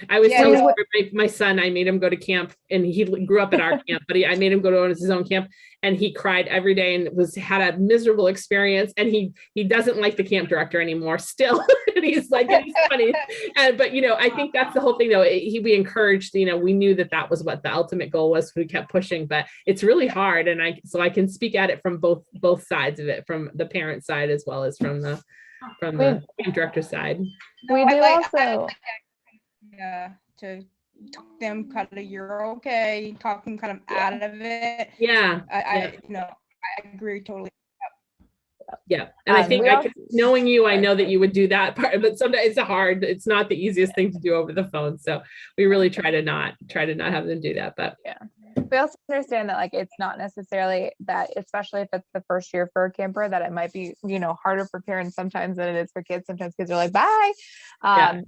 I was telling my son, I made him go to camp, and he grew up at our camp, but I made him go to his own camp, and he cried every day and had a miserable experience. And he doesn't like the camp director anymore still. And he's like, it's funny. But I think that's the whole thing though. We encouraged, we knew that was what the ultimate goal was. We kept pushing, but it's really hard. And I can speak at it from both sides of it, from the parent side as well as from the camp director side. We do also. To talk them kind of, you're okay, talk them kind of out of it. I agree totally. And I think knowing you, I know that you would do that part, but sometimes it's not the easiest thing to do over the phone. So we really try to not have them do that, but we also understand that like it's not necessarily that, especially if it's the first year for a camper, that it might be harder for parents sometimes than it is for kids. Sometimes kids are like, bye.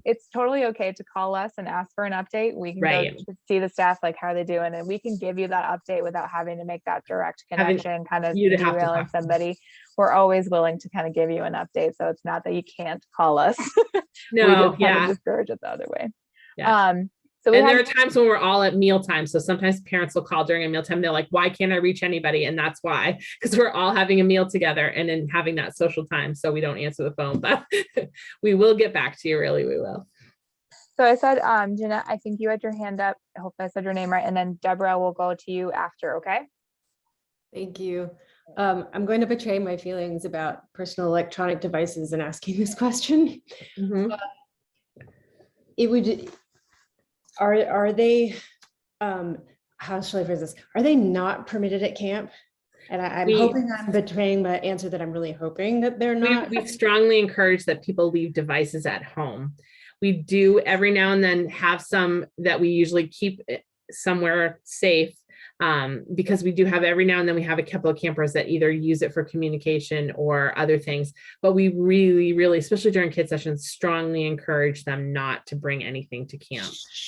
It's totally okay to call us and ask for an update. We can go to see the staff, like how are they doing, and we can give you that update without having to make that direct connection, kind of derailing somebody. We're always willing to kind of give you an update, so it's not that you can't call us. No, we just kind of discourage it the other way. So there are times when we're all at mealtime. So sometimes parents will call during a mealtime. They're like, why can't I reach anybody? And that's why, because we're all having a meal together and then having that social time. So we don't answer the phone, but we will get back to you. Really, we will. So I said, Jeanette, I think you had your hand up. I hope I said your name right. And then Deborah will go to you after. Okay. Thank you. I'm going to betray my feelings about personal electronic devices and asking this question. Are they, how shall I phrase this? Are they not permitted at camp? And I'm hoping I'm betraying the answer that I'm really hoping that they're not. We strongly encourage that people leave devices at home. We do every now and then have some that we usually keep somewhere safe. Because we do have every now and then we have a couple of campers that either use it for communication or other things, but we really, really, especially during kid sessions, strongly encourage them not to bring anything to camp.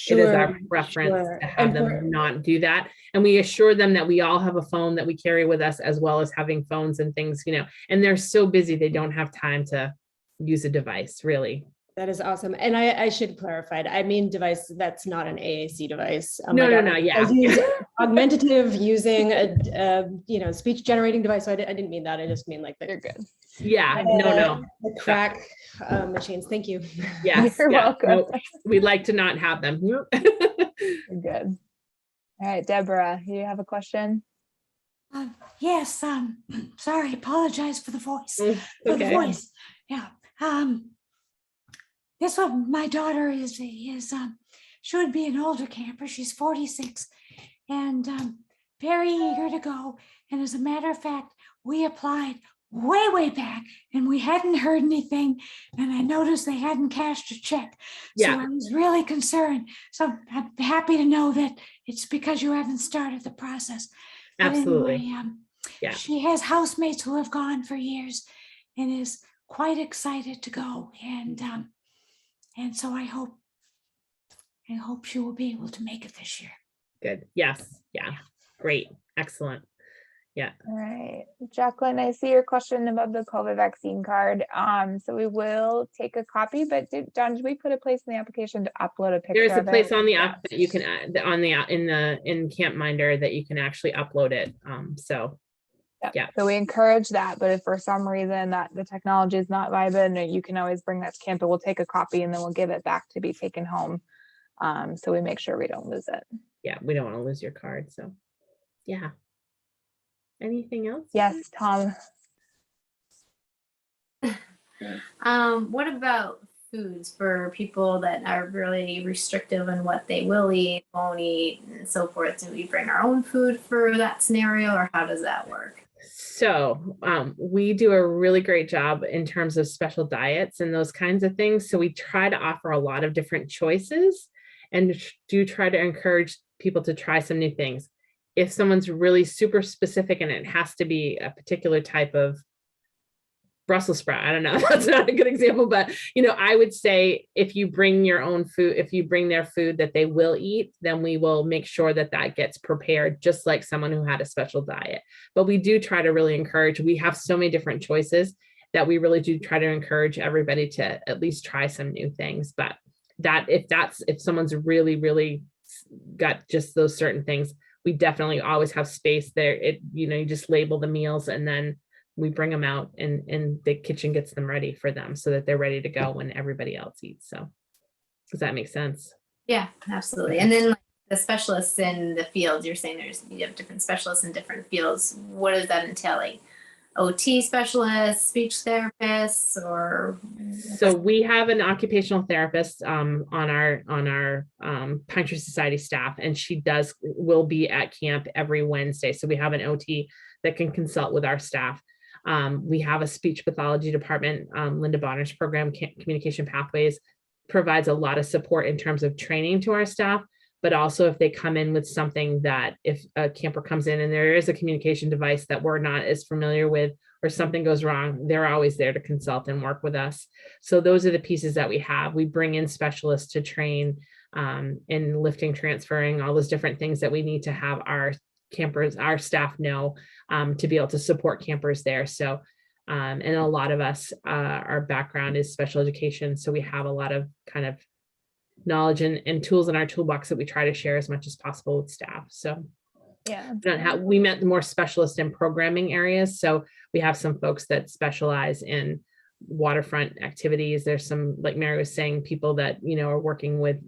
It is our preference to have them not do that. And we assure them that we all have a phone that we carry with us, as well as having phones and things, and they're so busy, they don't have time to use a device, really. That is awesome. And I should clarify, I mean device that's not an AAC device. No, yeah. I use augmentative using a speech generating device. So I didn't mean that. I just mean like that. You're good. Yeah, no. The crack machines. Thank you. Yes. You're welcome. No, we'd like to not have them. You're good. All right, Deborah, you have a question? Yes, sorry, apologize for the voice. For the Okay. voice. Yeah. This one, my daughter is should be an older camper. She's 46 and very eager to go. And as a matter of fact, we applied way back and we hadn't heard anything. And I noticed they hadn't cashed a check. So Yeah. I was really concerned. So I'm happy to know that it's because you haven't started the process. But Absolutely. anyway, Yeah. she has housemates who have gone for years and is quite excited to go. And so I hope she will be able to make it this year. Good. Yes. Yeah. Great. Excellent. Yeah. All right, Jacqueline, I see your question about the COVID vaccine card. So we will take a copy, but Don, did we put a place in the application to upload a picture? There's a of place it? on the app that you can add on the in Campminder that you can actually upload it. So yeah. So we encourage that, but if for some reason that the technology is not viable, you can always bring that to camp, and we'll take a copy and then we'll give it back to be taken home. So we make sure we don't lose it. Yeah, we don't want to lose your card. So yeah. Anything else? Yes, Tom. What about foods for people that are really restrictive in what they will eat, won't eat, and so forth? Do we bring our own food for that scenario, or how does that work? So we do a really great job in terms of special diets and those kinds of things. So we try to offer a lot of different choices and do try to encourage people to try some new things. If someone's really super specific and it has to be a particular type of Brussels sprout, I don't know, that's not a good example, but I would say if you bring your own food, if you bring their food that they will eat, then we will make sure that that gets prepared just like someone who had a special diet. But we do try to really encourage, we have so many different choices that we really do try to encourage everybody to at least try some new things. But that if someone's really got just those certain things, we definitely always have space there. You just label the meals and then we bring them out and the kitchen gets them ready for them so that they're ready to go when everybody else eats. So does that make sense? Yeah, absolutely. And then the specialists in the fields, you're saying you have different specialists in different fields. What does that entail? Like OT specialists, speech therapists, or? So we have an occupational therapist on our Pine Tree Society staff, and she will be at camp every Wednesday. So we have an OT that can consult with our staff. We have a speech pathology department. Linda Bonner's program, Communication Pathways, provides a lot of support in terms of training to our staff, but also if they come in with something that if a camper comes in and there is a communication device that we're not as familiar with or something goes wrong, they're always there to consult and work with us. So those are the pieces that we have. We bring in specialists to train in lifting, transferring, all those different things that we need to have our campers, our staff know to be able to support campers there. So and a lot of us, our background is special education. So we have a lot of kind of knowledge and tools in our toolbox that we try to share as much as possible with staff. So yeah, we met more specialists in programming areas. So we have some folks that specialize in waterfront activities. There's some, like Mary was saying, people that, are working with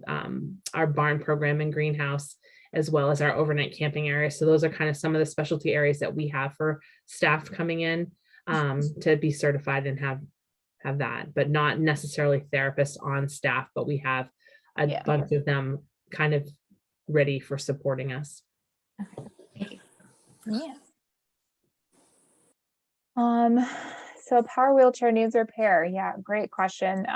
our barn program and greenhouse, as well as our overnight camping area. So those are kind of some of the specialty areas that we have for staff coming in to be certified and have that, but not necessarily therapists on staff, but we have a bunch of them kind of ready for supporting us. Okay. Thank you. Yeah. So power wheelchair needs repair. Yeah, great question.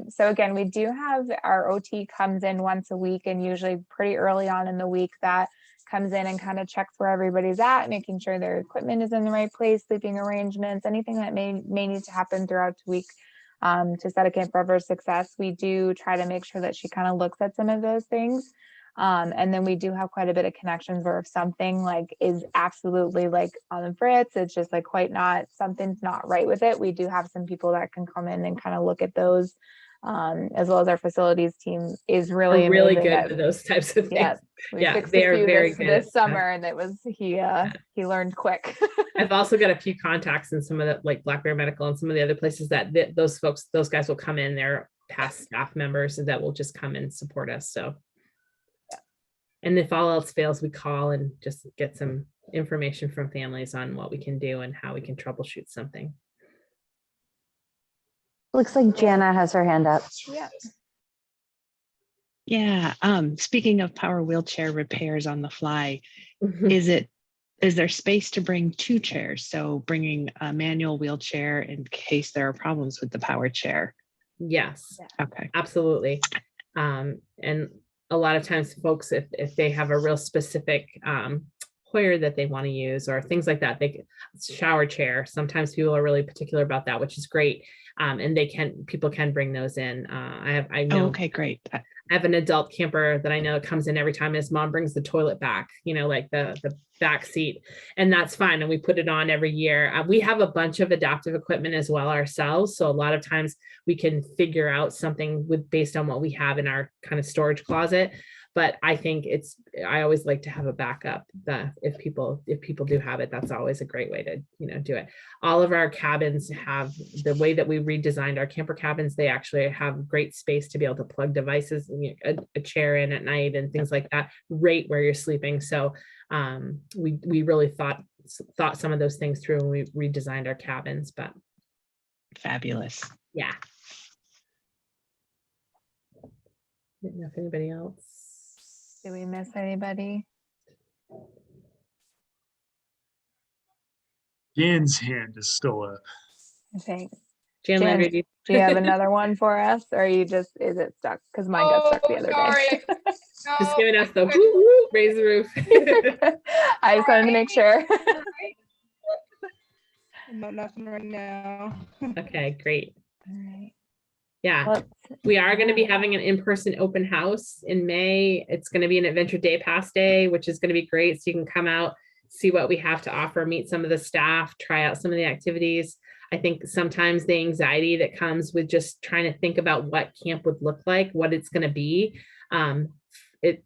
So again, we do have our OT comes in once a week, and usually pretty early on in the week that comes in and kind of checks where everybody's at, making sure their equipment is in the right place, sleeping arrangements, anything that may need to happen throughout the week to set a camper for success. We do try to make sure that she kind of looks at some of those things. And then we do have quite a bit of connections where if something like is absolutely like on the fritz, it's just like quite not, something's not right with it. We do have some people that can come in and kind of look at those, as well as our facilities team is really good at those types of things. Yes, we fixed they're a few very good this summer, and it was he learned quick. I've also got a few contacts in some of the like Black Bear Medical and some of the other places that those guys will come in. They're past staff members that will just come and support us. So. And if all else fails, we call and just get some information from families on what we can do and how we can troubleshoot something. Looks like Jana has her hand up. Yeah. Yeah. Speaking of power wheelchair repairs on the fly, is there space to bring 2 chairs? So bringing a manual wheelchair in case there are problems with the power chair. Yes. Okay. Absolutely. And a lot of times folks, if they have a real specific Hoyer that they want to use or things like that, shower chair. Sometimes people are really particular about that, which is great. And people can bring those in. I know. Oh, okay, great. I have an adult camper that I know comes in every time his mom brings the toilet back, like the back seat, and that's fine. And we put it on every year. We have a bunch of adaptive equipment as well ourselves. So a lot of times we can figure out something based on what we have in our kind of storage closet. But I think I always like to have a backup that if people do have it, that's always a great way to, do it. All of our cabins have the way that we redesigned our camper cabins. They actually have great space to be able to plug devices, a chair in at night and things like that, right where you're sleeping. So we really thought some of those things through when we redesigned our cabins, but. Fabulous. Yeah. Didn't know if anybody else. Did we miss anybody? Jan's hand is still up. Thanks. Jan, Jan, Landry, do you have another one for us, or is it stuck? Because mine got stuck the other day. just giving us the woo, woo, raise the roof. I just wanted to make sure. No, nothing right now. Okay, great. All right. Yeah, we are going to be having an in-person open house in May. It's going to be an Adventure Day Pass Day, which is going to be great. So you can come out, see what we have to offer, meet some of the staff, try out some of the activities. I think sometimes the anxiety that comes with just trying to think about what camp would look like, what it's going to be, it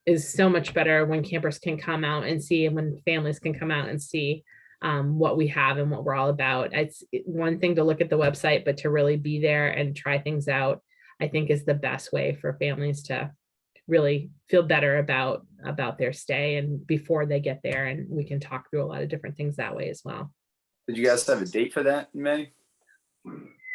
is so much better when campers can come out and see, and when families can come out and see what we have and what we're all about. It's one thing to look at the website, but to really be there and try things out, I think is the best way for families to really feel better about their stay and before they get there. And we can talk through a lot of different things that way as well. Did you guys have a date for that in May?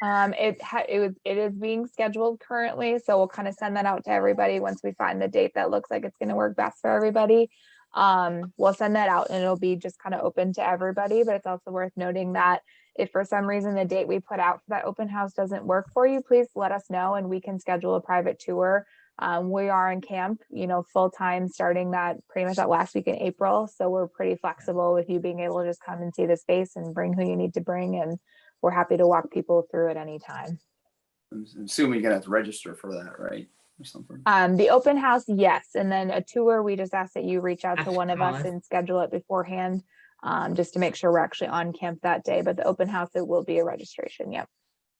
It is being scheduled currently, so we'll kind of send that out to everybody once we find the date that looks like it's going to work best for everybody. We'll send that out and it'll be just kind of open to everybody, but it's also worth noting that if for some reason the date we put out for that open house doesn't work for you, please let us know and we can schedule a private tour. We are in camp, full time starting that pretty much that last week in April. So we're pretty flexible with you being able to just come and see the space and bring who you need to bring. And we're happy to walk people through at any time. I'm assuming you're gonna have to register for that, right? Or something. The open house, yes. And then a tour, we just ask that you reach out to one of us and schedule it beforehand, just to make sure we're actually on camp that day. But the open house, it will be a registration. Yep.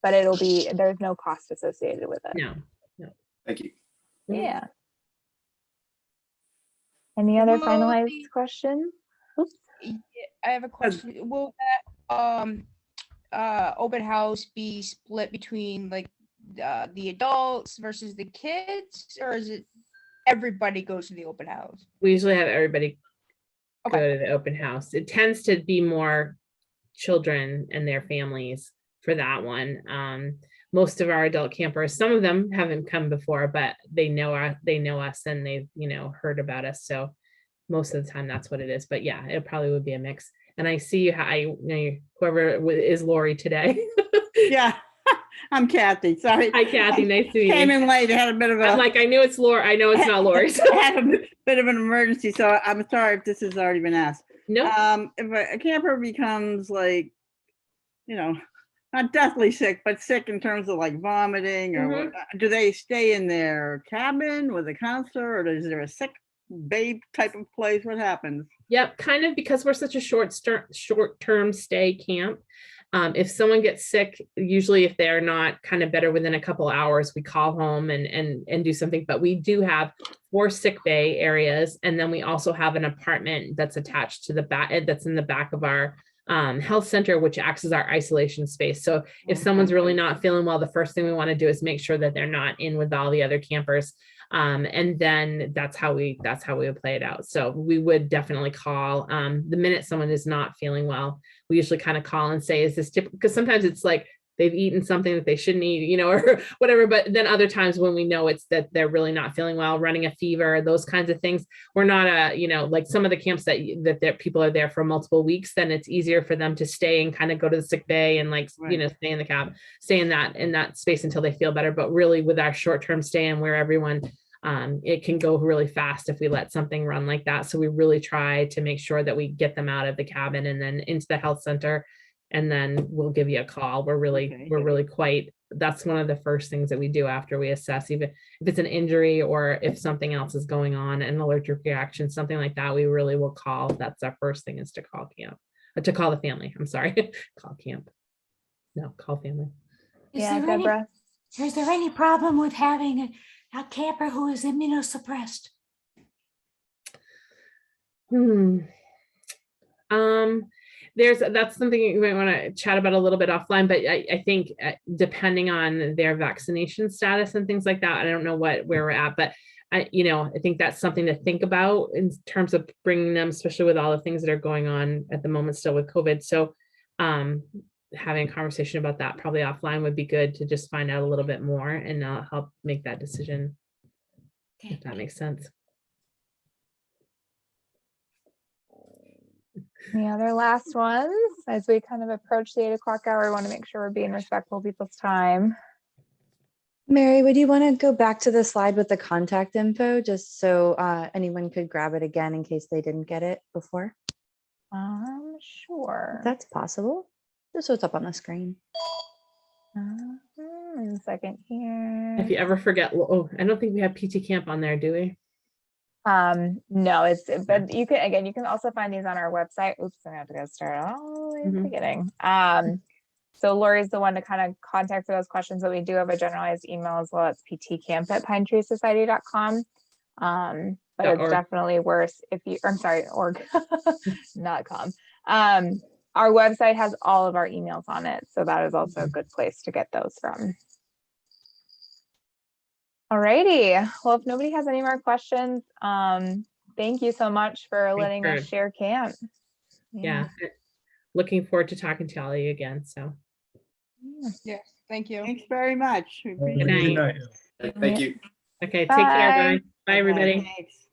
But there's no cost associated with it. No. Thank you. Yeah. Any other finalized questions? Oops. I have a question. Will that open house be split between like the adults versus the kids, or is it everybody goes to the open house? We usually have everybody go to the open house. It tends to be more children and their families for that one. Most of our adult campers, some of them haven't come before, but they know us and they've, heard about us. So most of the time that's what it is. But yeah, it probably would be a mix. And I see whoever is Lori today. Yeah, I'm Kathy. Sorry. Hi, Kathy. Nice to meet you. Came in late. Had a bit of a. I'm like, I knew it's Lori. I know it's not Lori. So. I had a bit of an emergency, so I'm sorry if this has already been asked. No. If a camper becomes like, not deathly sick, but sick in terms of like vomiting or what, do they stay in their cabin with a counselor, or is there a sick babe type of place? What happens? Yep, kind of, because we're such a short-term stay camp. If someone gets sick, usually if they're not kind of better within a couple hours, we call home and do something. But we do have 4 sick bay areas, and then we also have an apartment that's attached to the back, that's in the back of our health center, which acts as our isolation space. So if someone's really not feeling well, the first thing we want to do is make sure that they're not in with all the other campers. And then that's how we would play it out. So we would definitely call the minute someone is not feeling well. We usually kind of call and say, is this typical? Because sometimes it's like they've eaten something that they shouldn't eat, you know, or whatever. But then other times when we know it's that they're really not feeling well, running a fever, those kinds of things, we're not you know, like some of the camps that people are there for multiple weeks, then it's easier for them to stay and kind of go to the sick bay and like, you know, stay in the cab, stay in that space until they feel better. But really with our short-term stay and where everyone, it can go really fast if we let something run like that. So we really try to make sure that we get them out of the cabin and then into the health center, and then we'll give you a call. We're really quite, that's one of the first things that we do after we assess, even if it's an injury or if something else is going on, an allergic reaction, something like that, we really will call. That's our first thing, is to call camp, to call the family. I'm sorry, call camp. No, call family. Is Yeah, there Deborah. Is there any problem with having a camper who is immunosuppressed? That's something you might want to chat about a little bit offline, but I think depending on their vaccination status and things like that, I don't know where we're at, but I think that's something to think about in terms of bringing them, especially with all the things that are going on at the moment still with COVID. So having a conversation about that probably offline would be good, to just find out a little bit more and help make that decision, if that makes sense. Any other last ones? As we kind of approach the 8 o'clock hour, we want to make sure we're being respectful of people's time. Mary, would you want to go back to the slide with the contact info, just so anyone could grab it again in case they didn't get it before? Sure. If that's possible, just so it's up on the screen. A second here. If you ever forget, I don't think we have PT camp on there, do we? No, but you can also find these on our website. Oops, I have to go start all the way at the beginning. So Lori's the one to kind of contact for those questions, but we do have a generalized email as well. It's ptcamp@pinetreesociety.com. But it's definitely worse if you, org, not com. Our website has all of our emails on it, so that is also a good place to get those from. Alrighty. Well, if nobody has any more questions, thank you so much for letting us share camp. Yeah. Looking forward to talking to all of you again. So yeah, thank you. Thanks very much. Good night. Thank you. Okay, take care, guys. Bye, everybody. Thanks.